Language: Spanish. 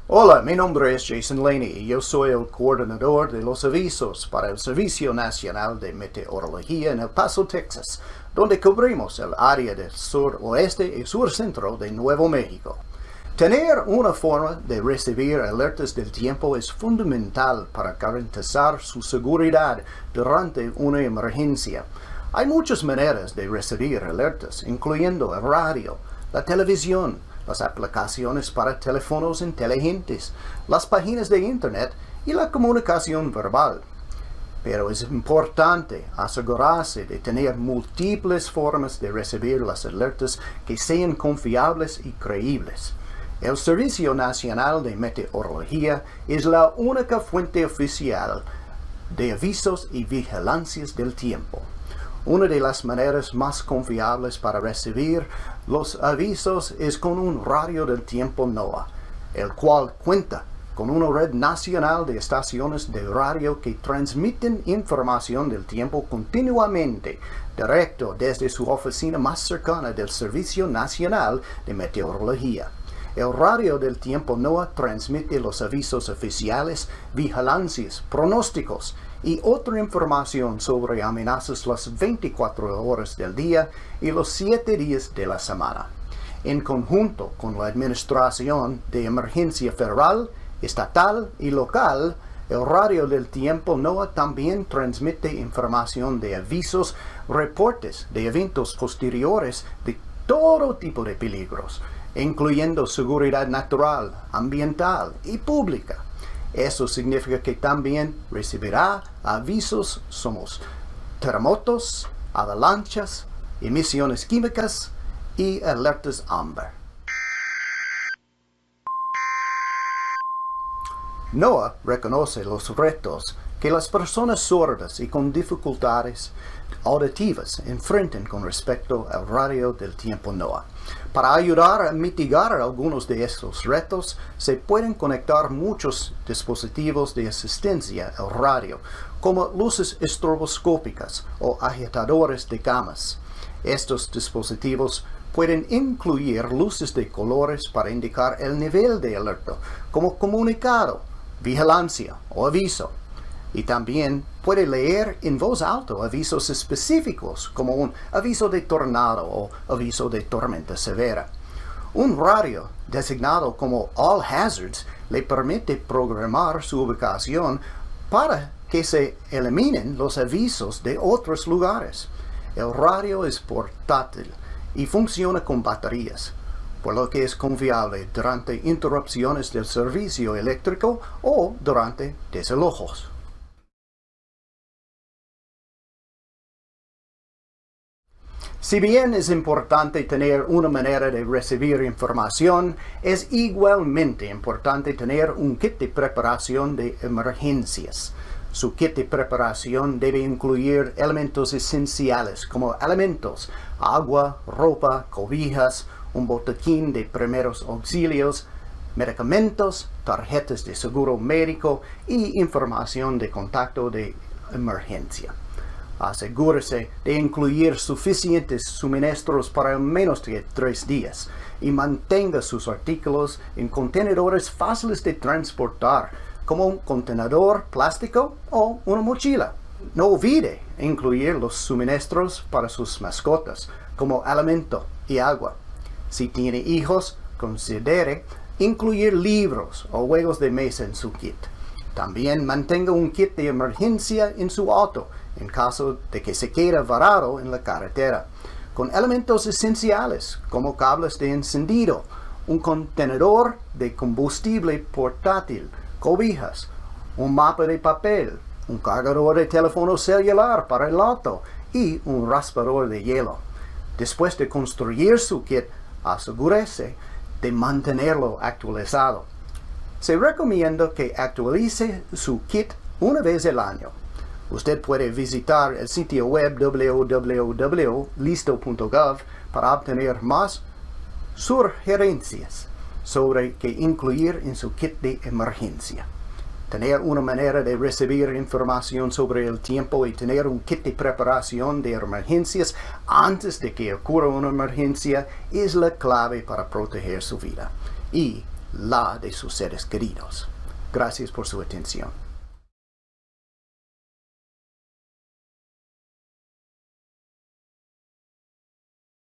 Hola, mi nombre es Jason Laney y yo soy el coordinador de los avisos para el Servicio Nacional de Meteorología en El Paso, Texas, donde cubrimos el área del suroeste y surcentro de Nuevo México. Tener una forma de recibir alertas del tiempo es fundamental para garantizar su seguridad durante una emergencia. Hay muchas maneras de recibir alertas, incluyendo el radio, la televisión, las aplicaciones para teléfonos inteligentes, las páginas de internet y la comunicación verbal. Pero es importante asegurarse de tener múltiples formas de recibir las alertas que sean confiables y creíbles. El Servicio Nacional de Meteorología es la única fuente oficial de avisos y vigilancias del tiempo. Una de las maneras más confiables para recibir los avisos es con un Radio del Tiempo NOAA, el cual cuenta con una red nacional de estaciones de radio que transmiten información del tiempo continuamente, directo desde su oficina más cercana del Servicio Nacional de Meteorología. El Radio del Tiempo NOAA transmite los avisos oficiales, vigilancias, pronósticos y otra información sobre amenazas las 24 horas del día y los 7 días de la semana. En conjunto con la Administración de Emergencia Federal, Estatal y Local, el Radio del Tiempo NOAA también transmite información de avisos, reportes de eventos posteriores de todo tipo de peligros, incluyendo seguridad natural, ambiental y pública. Eso significa que también recibirá avisos sobre terremotos, avalanchas, emisiones químicas y alertas AMBER. NOAA reconoce los retos que las personas sordas y con dificultades auditivas enfrentan con respecto al Radio del Tiempo NOAA. Para ayudar a mitigar algunos de estos retos, se pueden conectar muchos dispositivos de asistencia al radio, como luces estroboscópicas o agitadores de camas. Estos dispositivos pueden incluir luces de colores para indicar el nivel de alerta, como comunicado, vigilancia o aviso. Y también puede leer en voz alta avisos específicos como un aviso de tornado o aviso de tormenta severa. Un radio designado como All Hazards le permite programar su ubicación para que se eliminen los avisos de otros lugares. El radio es portátil y funciona con baterías, por lo que es confiable durante interrupciones del servicio eléctrico o durante desalojos. Si bien es importante tener una manera de recibir información, es igualmente importante tener un kit de preparación de emergencias. Su kit de preparación debe incluir elementos esenciales como alimentos, agua, ropa, cobijas, un botiquín de primeros auxilios, medicamentos, tarjetas de seguro médico y información de contacto de emergencia. Asegúrese de incluir suficientes suministros para al menos 3 días y mantenga sus artículos en contenedores fáciles de transportar, como un contenedor plástico o una mochila. No olvide incluir los suministros para sus mascotas, como alimento y agua. Si tiene hijos, considere incluir libros o juegos de mesa en su kit. También mantenga un kit de emergencia en su auto en caso de que se quede varado en la carretera, con elementos esenciales como cables de encendido, un contenedor de combustible portátil, cobijas, un mapa de papel, un cargador de teléfono celular para el auto y un raspador de hielo. Después de construir su kit, asegúrese de mantenerlo actualizado. Se recomienda que actualice su kit una vez al año. Usted puede visitar el sitio web www.listo.gov para obtener más sugerencias sobre qué incluir en su kit de emergencia. Tener una manera de recibir información sobre el tiempo y tener un kit de preparación de emergencias antes de que ocurra una emergencia es la clave para proteger su vida y la de sus seres queridos. Gracias por su atención.